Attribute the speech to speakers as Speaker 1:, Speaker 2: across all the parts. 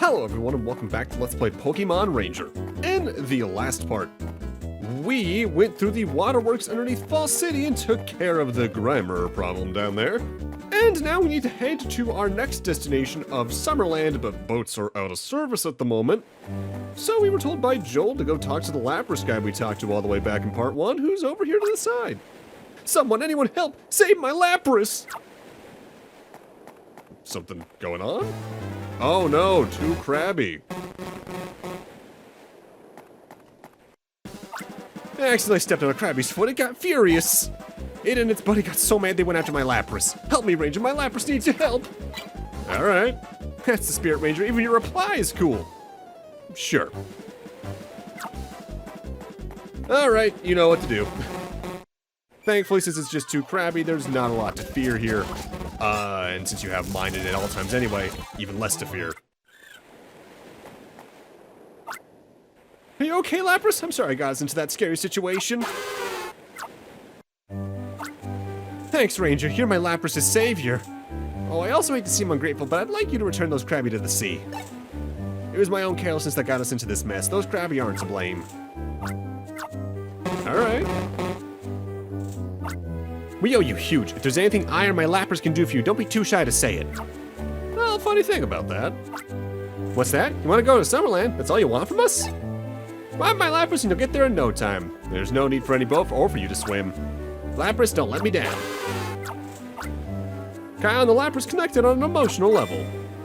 Speaker 1: Hello everyone and welcome back to Let's Play Pokemon Ranger. In the last part, we went through the waterworks underneath Fall City and took care of the grammar problem down there. And now we need to head to our next destination of Summerland, but boats are out of service at the moment. So we were told by Joel to go talk to the Lapras guy we talked to all the way back in part 1, who's over here to the side. Someone, anyone help! Save my Lapras! Something going on? Oh no, too crabby. I accidentally stepped on a crabby's foot, it got furious. It and its buddy got so mad they went after my Lapras. Help me, Ranger, my Lapras needs your help. Alright, that's the Spirit Ranger, even your reply is cool. Sure. Alright, you know what to do. Thankfully, since it's just too crabby, there's not a lot to fear here. And since you have mine in at all times anyway, even less to fear. Are you okay, Lapras? I'm sorry I got us into that scary situation. Thanks, Ranger. You're my Lapras' savior. Oh, I also hate to seem ungrateful, but I'd like you to return those crabby to the sea. It was my own carelessness that got us into this mess. Those crabby aren't to blame. Alright. We owe you huge. If there's anything I or my Lapras can do for you, don't be too shy to say it. Well, funny thing about that. What's that? You want to go to Summerland? That's all you want from us? Find my Lapras and you'll get there in no time. There's no need for any boat or for you to swim. Lapras, don't let me down. Kyle and the Lapras connected on an emotional level.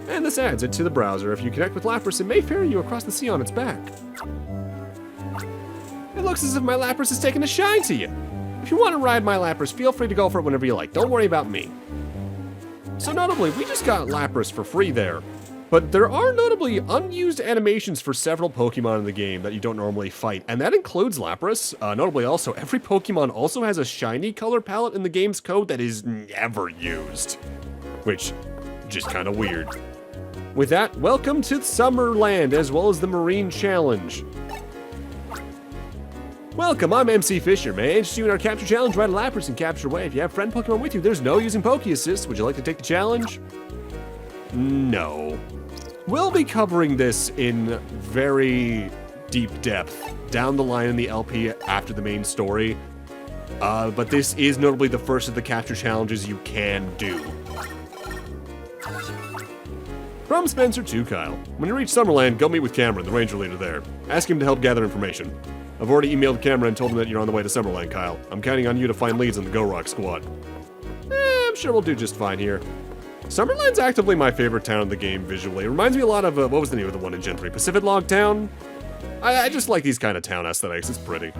Speaker 1: And this adds it to the browser. If you connect with Lapras, it may ferry you across the sea on its back. It looks as if my Lapras has taken a shine to you. If you want to ride my Lapras, feel free to go for it whenever you like. Don't worry about me. So notably, we just got Lapras for free there. But there are notably unused animations for several Pokemon in the game that you don't normally fight. And that includes Lapras. Notably also, every Pokemon also has a shiny color palette in the game's code that is never used. Which, just kind of weird. With that, welcome to Summerland, as well as the Marine Challenge. Welcome, I'm MC Fisher. May I interest you in our capture challenge? Ride a Lapras and capture away. If you have friend Pokemon with you, there's no using Poke Assist. Would you like to take the challenge? No. We'll be covering this in very deep depth down the line in the LP after the main story. But this is notably the first of the capture challenges you can do. From Spencer to Kyle. When you reach Summerland, go meet with Cameron, the ranger leader there. Ask him to help gather information. I've already emailed Cameron and told him that you're on the way to Summerland, Kyle. I'm counting on you to find leads on the Go Rock squad. I'm sure we'll do just fine here. Summerland's actively my favorite town in the game visually. It reminds me a lot of, what was the name of the one in Gen 3? Pacific Log Town? I just like these kind of town aesthetics. It's pretty.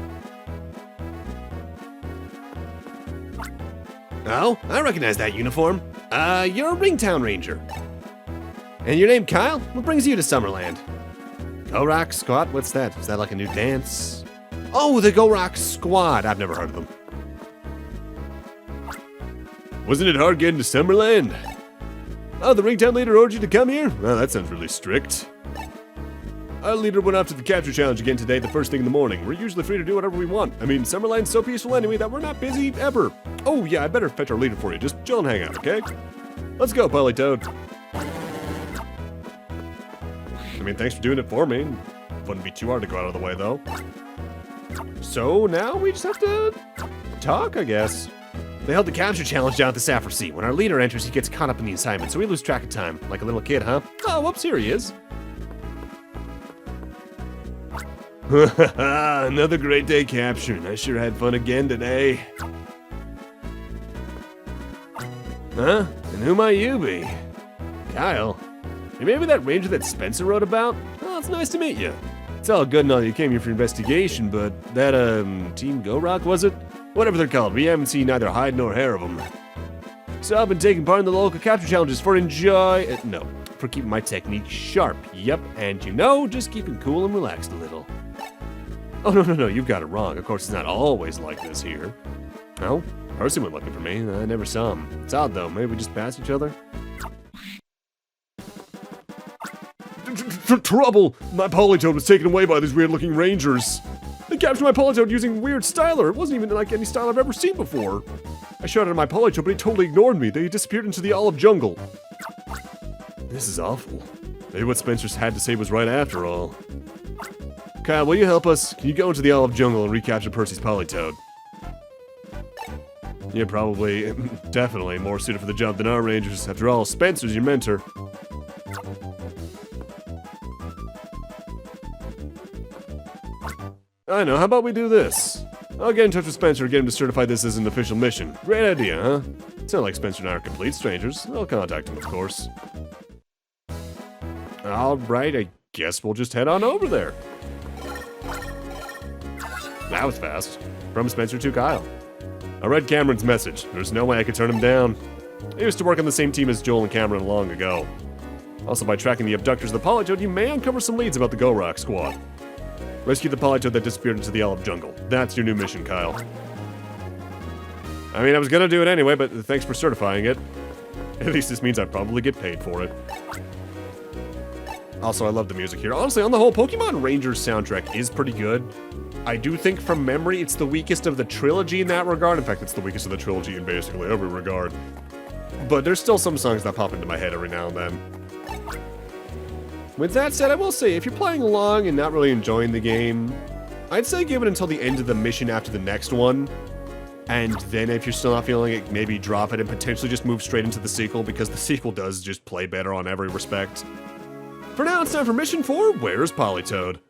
Speaker 1: Oh, I recognize that uniform. You're a Ringtown Ranger. And your name Kyle? What brings you to Summerland? Go Rock Squad? What's that? Is that like a new dance? Oh, the Go Rock Squad. I've never heard of them. Wasn't it hard getting to Summerland? Oh, the Ringtown leader ordered you to come here? Well, that sounds really strict. Our leader went off to the capture challenge again today, the first thing in the morning. We're usually free to do whatever we want. I mean, Summerland's so peaceful anyway that we're not busy ever. Oh yeah, I better fetch our leader for you. Just chill and hang out, okay? Let's go, Polytoad. I mean, thanks for doing it for me. Wouldn't be too hard to go out of the way, though. So now we just have to talk, I guess. They held the capture challenge down at the Saffron Sea. When our leader enters, he gets caught up in the assignment, so we lose track of time. Like a little kid, huh? Oh, whoops, here he is. Another great day capturing. I sure had fun again today. Huh? And who might you be? Kyle. You maybe that ranger that Spencer wrote about? Oh, it's nice to meet you. It's all good and all you came here for investigation, but that, Team Go Rock, was it? Whatever they're called, we haven't seen neither hide nor hair of them. So I've been taking part in the local capture challenges for for keeping my technique sharp. Yep, and you know, just keeping cool and relaxed a little. Oh, no, you've got it wrong. Of course, it's not always like this here. No, Percy went looking for me. I never saw him. It's odd, though. Maybe we just passed each other? Trouble! My Polytoad was taken away by these weird-looking rangers. They captured my Polytoad using weird styler. It wasn't even like any style I've ever seen before. I shouted at my Polytoad, but he totally ignored me. They disappeared into the olive jungle. This is awful. Maybe what Spencer's had to say was right after all. Kyle, will you help us? Can you go into the olive jungle and recapture Percy's Politoed? You're probably, definitely more suited for the job than our rangers. After all, Spencer's your mentor. I know, how about we do this? I'll get in touch with Spencer and get him to certify this as an official mission. Great idea, huh? It's not like Spencer and I are complete strangers. I'll contact him, of course. Alright, I guess we'll just head on over there. That was fast. From Spencer to Kyle. I read Cameron's message. There's no way I could turn him down. I used to work on the same team as Joel and Cameron long ago. Also, by tracking the abductors of the Politoed, you may uncover some leads about the Go Rock Squad. Rescue the Politoed that disappeared into the olive jungle. That's your new mission, Kyle. I mean, I was gonna do it anyway, but thanks for certifying it. At least this means I probably get paid for it. Also, I love the music here. Honestly, on the whole, Pokemon Rangers soundtrack is pretty good. I do think, from memory, it's the weakest of the trilogy in that regard. In fact, it's the weakest of the trilogy in basically every regard. But there's still some songs that pop into my head every now and then. With that said, I will say, if you're playing along and not really enjoying the game, I'd say give it until the end of the mission after the next one. And then if you're still not feeling it, maybe drop it and potentially just move straight into the sequel, because the sequel does just play better on every respect. For now, it's time for mission 4, Where's Politoed?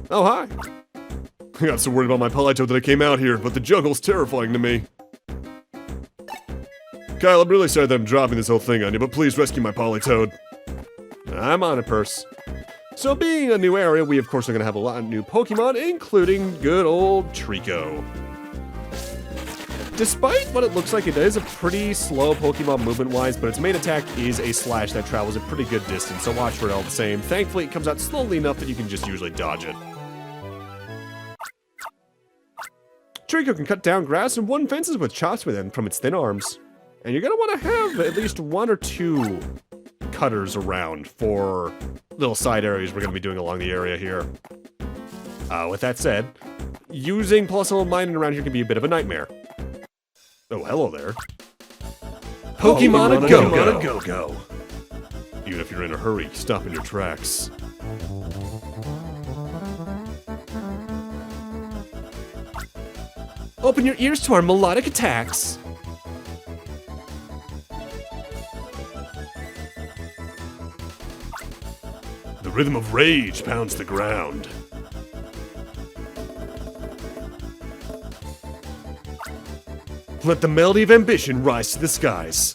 Speaker 1: Oh, hi. I got so worried about my Politoed that I came out here, but the jungle's terrifying to me. Kyle, I'm really sorry that I'm dropping this whole thing on you, but please rescue my Politoed. I'm on it, Purse. So being a new area, we of course are going to have a lot of new Pokemon, including good old Trico. Despite what it looks like, it is a pretty slow Pokemon movement-wise, but its main attack is a slash that travels a pretty good distance, so watch for it all the same. Thankfully, it comes out slowly enough that you can just usually dodge it. Trico can cut down grass and wooden fences with chops from its thin arms. And you're going to want to have at least 1 or 2 cutters around for little side areas we're going to be doing along the area here. With that said, using Plusle mining around here can be a bit of a nightmare. Oh, hello there. Pokemon a go-go. Even if you're in a hurry, stop in your tracks. Open your ears to our melodic attacks. The rhythm of rage pounds the ground. Let the melody of ambition rise to the skies.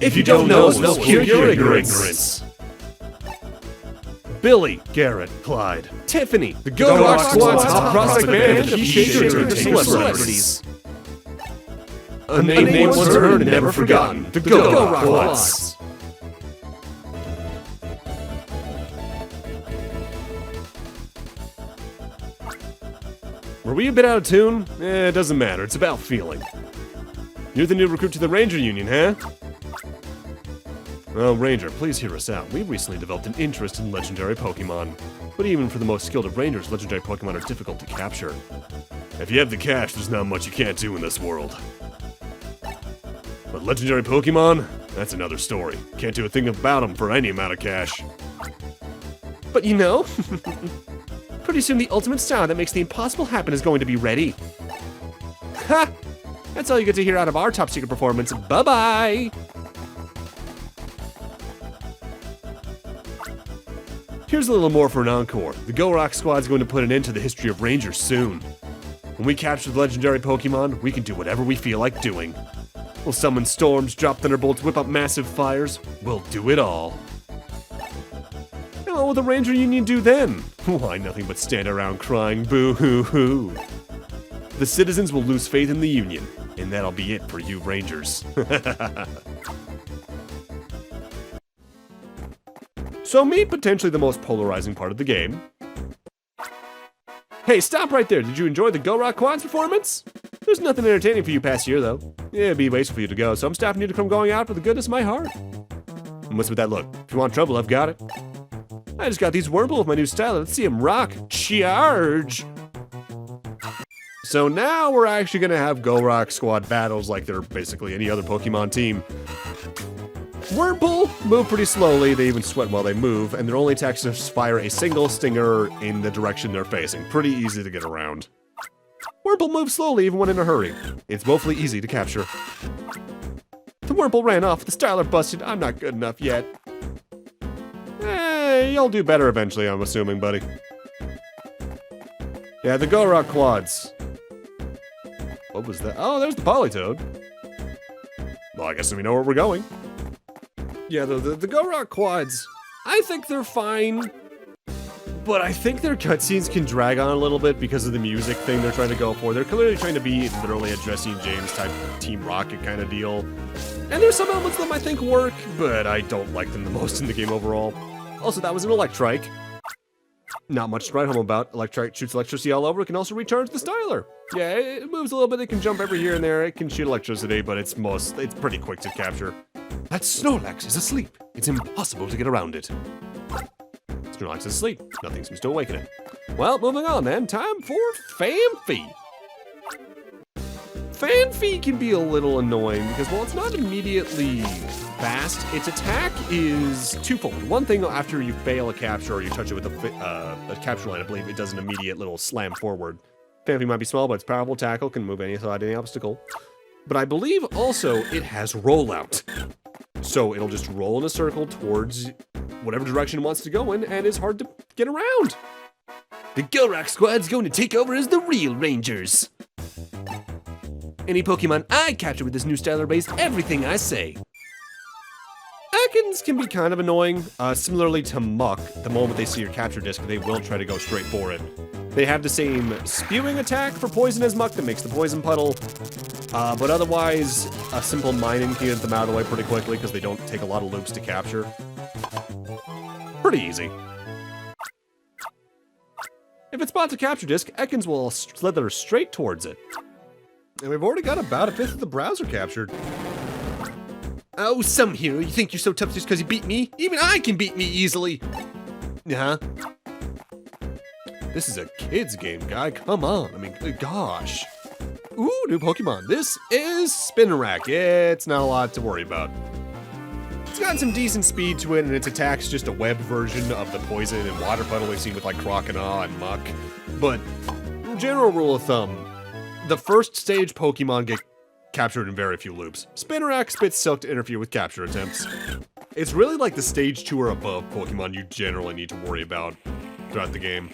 Speaker 1: If you don't know, hear your ignorance. Billy, Garrett, Clyde, Tiffany, the Go Rock Squad's top prospect band of t-shirt celebrities. A name once heard and never forgotten. The Go Rock Squads. Were we a bit out of tune? It doesn't matter. It's about feeling. You're the new recruit to the Ranger Union, huh? Oh, Ranger, please hear us out. We recently developed an interest in legendary Pokemon. But even for the most skilled of Rangers, legendary Pokemon are difficult to capture. If you have the cash, there's not much you can't do in this world. But legendary Pokemon? That's another story. Can't do a thing about them for any amount of cash. But you know, pretty soon the ultimate star that makes the impossible happen is going to be ready. Ha! That's all you get to hear out of our top secret performance. Bye-bye! Here's a little more for an encore. The Go Rock Squad's going to put an end to the history of Rangers soon. When we capture the legendary Pokemon, we can do whatever we feel like doing. We'll summon storms, drop thunderbolts, whip up massive fires. We'll do it all. And what will the Ranger Union do then? Why, nothing but stand around crying boo-hoo-hoo. The citizens will lose faith in the Union, and that'll be it for you Rangers. So meet potentially the most polarizing part of the game. Hey, stop right there. Did you enjoy the Go Rock Quad's performance? There's nothing entertaining for you past year, though. Yeah, it'd be wasteful for you to go, so I'm stopping you from going out for the goodness of my heart. And what's with that look? If you want trouble, I've got it. I just got these Wurmple with my new style. Let's see him rock. Charge! So now we're actually gonna have Go Rock Squad battles like they're basically any other Pokemon team. Wurmple move pretty slowly, they even sweat while they move, and their only attacks just fire a single stinger in the direction they're facing. Pretty easy to get around. Wurmple moves slowly even when in a hurry. It's woefully easy to capture. The Wurmple ran off, the Styler busted, I'm not good enough yet. You'll do better eventually, I'm assuming, buddy. Yeah, the Go Rock Quads. What was that? Oh, there's the Politoed. Well, I guess we know where we're going. Yeah, the Go Rock Quads, I think they're fine, but I think their cutscenes can drag on a little bit because of the music thing they're trying to go for. They're clearly trying to be literally a Jesse and James type Team Rocket kind of deal. And there's some elements of them I think work, but I don't like them the most in the game overall. Also, that was an Electrike. Not much to write home about. Electrike shoots electricity all over. It can also recharge the Styler. Yeah, it moves a little bit. It can jump every here and there. It can shoot electricity, but it's pretty quick to capture. That Snorlax is asleep. It's impossible to get around it. Snorlax is asleep. Nothing seems to awaken it. Well, moving on then. Time for Phanpy. Phanpy can be a little annoying because, well, it's not immediately fast. Its attack is twofold. One thing, after you fail a capture or you touch it with a capture line, I believe it does an immediate little slam forward. Phanpy might be small, but its powerful tackle can move any side, any obstacle. But I believe also it has rollout. So it'll just roll in a circle towards whatever direction it wants to go in, and it's hard to get around. The Go Rock Squad's going to take over as the real Rangers. Any Pokemon I capture with this new Styler base, everything I say. Ekans can be kind of annoying. Similarly to Muck, the moment they see your capture disc, they will try to go straight for it. They have the same spewing attack for poison as Muck that makes the poison puddle. But otherwise, a simple mining can get them out of the way pretty quickly because they don't take a lot of loops to capture. Pretty easy. If it spots a capture disc, Ekans will slither straight towards it. And we've already got about a fifth of the browser captured. Oh, some hero, you think you're so tough just because you beat me? Even I can beat me easily. Uh-huh. This is a kid's game, guy. Come on. I mean, gosh. Ooh, new Pokemon. This is Spinarak. It's not a lot to worry about. It's got some decent speed to it, and its attack's just a webbed version of the poison and water puddle we've seen with like Croconaw and Muck. But general rule of thumb, the first stage Pokemon get captured in very few loops. Spinarak spits Silk to interfere with capture attempts. It's really like the stage 2 or above Pokemon you generally need to worry about throughout the game.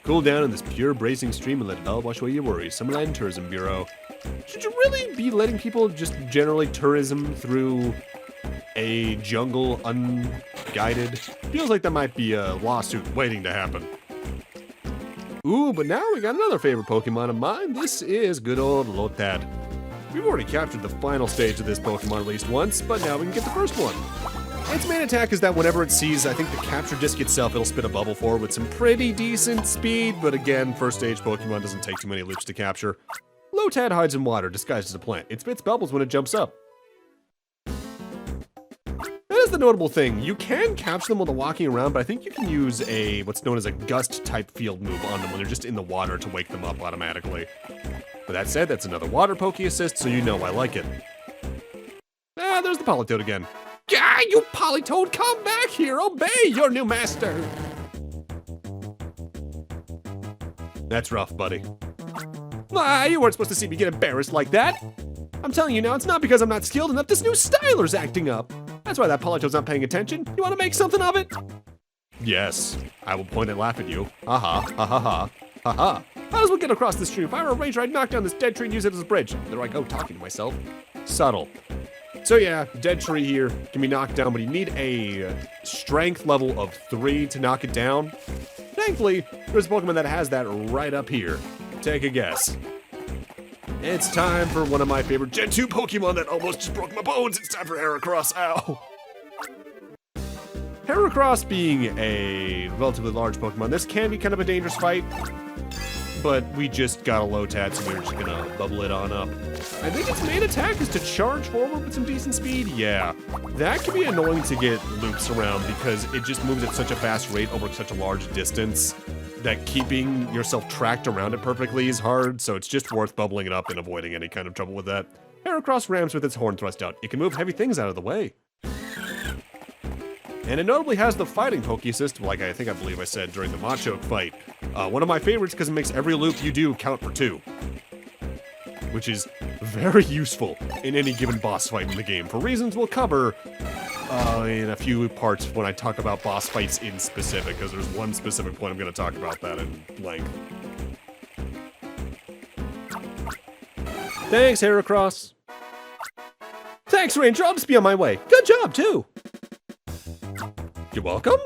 Speaker 1: Cool down in this pure bracing stream and let it all wash away your worries. Summerland Tourism Bureau. Should you really be letting people just generally tourism through a jungle unguided? Feels like that might be a lawsuit waiting to happen. Ooh, but now we got another favorite Pokemon of mine. This is good old Lotad. We've already captured the final stage of this Pokemon at least once, but now we can get the first one. Its main attack is that whenever it sees, I think, the capture disc itself, it'll spit a bubble forward with some pretty decent speed, but again, first stage Pokemon doesn't take too many loops to capture. Lotad hides in water, disguised as a plant. It spits bubbles when it jumps up. That is the notable thing. You can capture them while they're walking around, but I think you can use a, what's known as a gust-type field move on them when they're just in the water to wake them up automatically. But that said, that's another water Poke assist, so you know I like it. Ah, there's the Politoed again. Gah, you Politoed, come back here! Obey your new master! That's rough, buddy. Ah, you weren't supposed to see me get embarrassed like that! I'm telling you now, it's not because I'm not skilled enough, this new Styler's acting up! That's why that Politoed's not paying attention. You wanna make something of it? Yes, I will point and laugh at you. Ha-ha, ha-ha-ha, ha-ha. How does one get across the stream? If I were a ranger, I'd knock down this dead tree and use it as a bridge. There I go, talking to myself. Subtle. So yeah, dead tree here can be knocked down, but you need a strength level of 3 to knock it down. Thankfully, there's a Pokemon that has that right up here. Take a guess. It's time for one of my favorite Gen 2 Pokemon that almost just broke my bones. It's time for Heracross. Ow! Heracross being a relatively large Pokemon, this can be kind of a dangerous fight. But we just got a Lotad, so we're just gonna bubble it on up. I think its main attack is to charge forward with some decent speed. Yeah, that can be annoying to get loops around because it just moves at such a fast rate over such a large distance that keeping yourself tracked around it perfectly is hard, so it's just worth bubbling it up and avoiding any kind of trouble with that. Heracross rams with its horn thrust out. It can move heavy things out of the way. And it notably has the fighting Poke Assist, like I believe I said during the Machoke fight. One of my favorites because it makes every loop you do count for 2. Which is very useful in any given boss fight in the game, for reasons we'll cover in a few parts when I talk about boss fights in specific, because there's one specific point I'm going to talk about that in length. Thanks, Heracross. Thanks, Ranger. I'll just be on my way. Good job, too. You're welcome.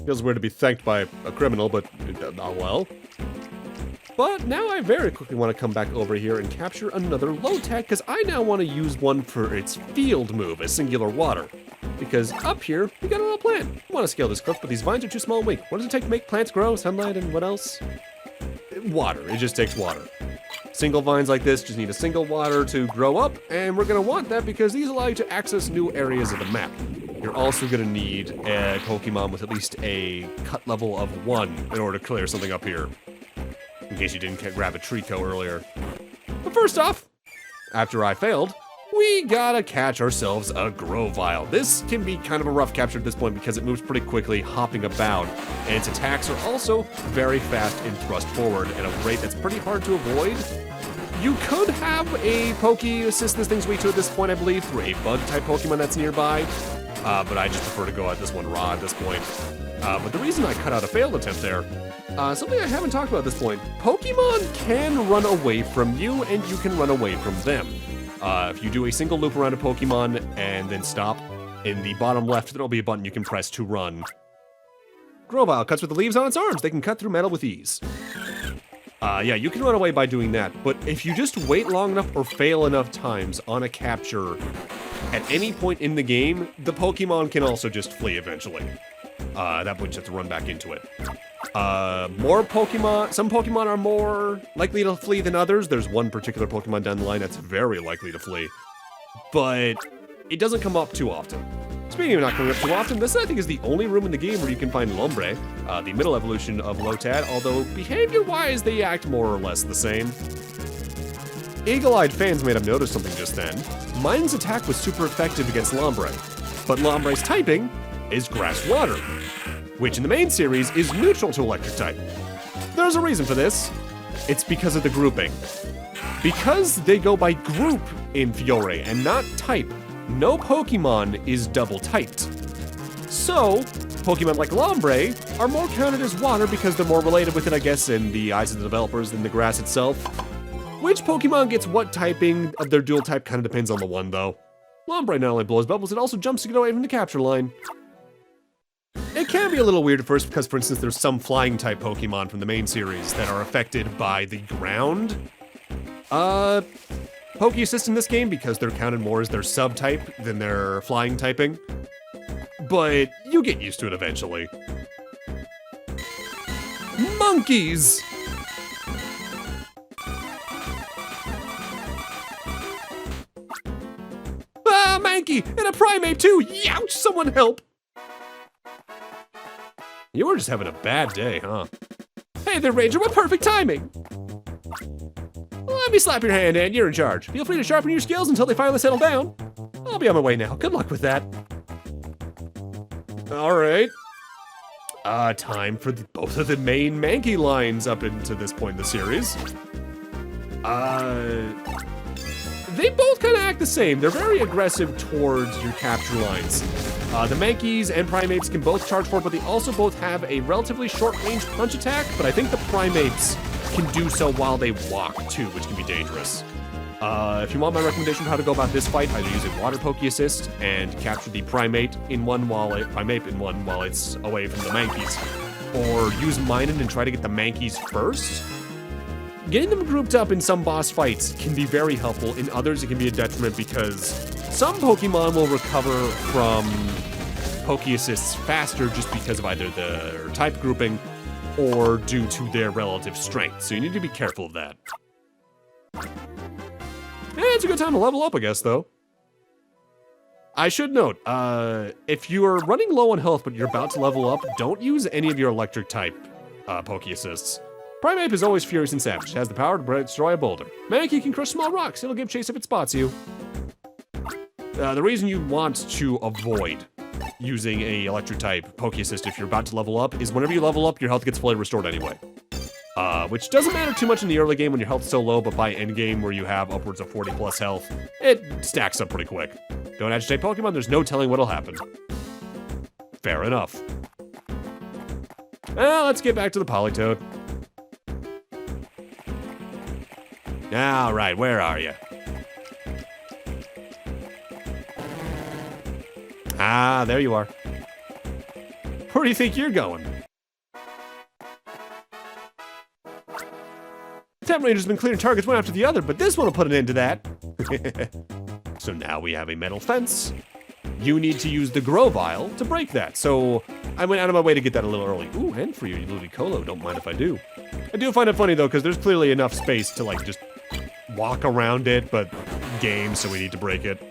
Speaker 1: Feels weird to be thanked by a criminal, but oh well. But now I very quickly want to come back over here and capture another Lotad, because I now want to use one for its field move, as Singular Water. Because up here, we got a little plant. I want to scale this cliff, but these vines are too small and weak. What does it take to make plants grow? Sunlight and what else? Water. It just takes water. Single vines like this just need a single water to grow up, and we're going to want that because these allow you to access new areas of the map. You're also going to need a Pokemon with at least a cut level of 1 in order to clear something up here. In case you didn't grab a Trico earlier. But first off, after I failed, we gotta catch ourselves a Grovyle. This can be kind of a rough capture at this point because it moves pretty quickly, hopping about, and its attacks are also very fast and thrust forward at a rate that's pretty hard to avoid. You could have a Poke assist this thing's weak to at this point, I believe, through a Bug-type Pokemon that's nearby, but I just prefer to go at this one raw at this point. But the reason I cut out a failed attempt there, something I haven't talked about at this point, Pokemon can run away from you, and you can run away from them. If you do a single loop around a Pokemon and then stop, in the bottom left there'll be a button you can press to run. Grovyle cuts with the leaves on its arms. They can cut through metal with ease. Yeah, you can run away by doing that, but if you just wait long enough or fail enough times on a capture at any point in the game, the Pokemon can also just flee eventually. That point you have to run back into it. Some Pokemon are more likely to flee than others. There's one particular Pokemon down the line that's very likely to flee, but it doesn't come up too often. Speaking of not coming up too often, this I think is the only room in the game where you can find Lombre, the middle evolution of Lotad, although behavior-wise they act more or less the same. Eagle-eyed fans may have noticed something just then. Mine's attack was super effective against Lombre, but Lombre's typing is Grass-Water, which in the main series is neutral to electric type. There's a reason for this. It's because of the grouping. Because they go by group in Fiore and not type, no Pokemon is double typed. So, Pokemon like Lombre are more counted as water because they're more related with it, I guess, in the eyes of the developers than the grass itself. Which Pokemon gets what typing of their dual type kind of depends on the one, though. Lombre not only blows bubbles, it also jumps to get away from the capture line. It can be a little weird at first because, for instance, there's some flying-type Pokemon from the main series that are affected by the ground. Poke Assist in this game because they're counted more as their sub-type than their flying typing. But you get used to it eventually. Monkeys! Ah, Mankey! And a Primeape too! Youch! Someone help! You were just having a bad day, huh? Hey there, Ranger, what perfect timing! Let me slap your hand, and you're in charge. Feel free to sharpen your skills until they finally settle down. I'll be on my way now. Good luck with that. Alright. Time for both of the main Mankey lines up into this point in the series. They both kind of act the same. They're very aggressive towards your capture lines. The Mankeys and Primates can both charge forward, but they also both have a relatively short-range punch attack, but I think the Primates can do so while they walk, too, which can be dangerous. If you want my recommendation for how to go about this fight, either use a Water Poke Assist and capture the Primape in one while it's away from the Mankeys, or use Minun and try to get the Mankeys first. Getting them grouped up in some boss fights can be very helpful. In others, it can be a detriment because some Pokemon will recover from Poke Assists faster just because of either their type grouping or due to their relative strength. So you need to be careful of that. It's a good time to level up, I guess, though. I should note, if you are running low on health but you're about to level up, don't use any of your electric type Poke Assists. Primeape is always furious and savage. It has the power to destroy a boulder. Mankey can crush small rocks. It'll give chase if it spots you. The reason you want to avoid using a electric type Poke Assist if you're about to level up is whenever you level up, your health gets fully restored anyway. Which doesn't matter too much in the early game when your health's so low, but by end game where you have upwards of 40 plus health, it stacks up pretty quick. Don't agitate Pokemon, there's no telling what'll happen. Fair enough. Well, let's get back to the Politoed. All right, where are you? Ah, there you are. Where do you think you're going? Temp Ranger's been clearing targets one after the other, but this one will put an end to that. So now we have a metal fence. You need to use the Grovyle to break that. So I went out of my way to get that a little early. Ooh, and for you, Ludicolo, don't mind if I do. I do find it funny though, because there's clearly enough space to like just walk around it, but game, so we need to break it.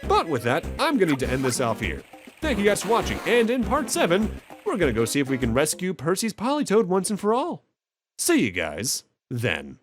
Speaker 1: But with that, I'm gonna need to end this off here. Thank you guys for watching, and in part 7, we're gonna go see if we can rescue Percy's Politoed once and for all. See you guys then.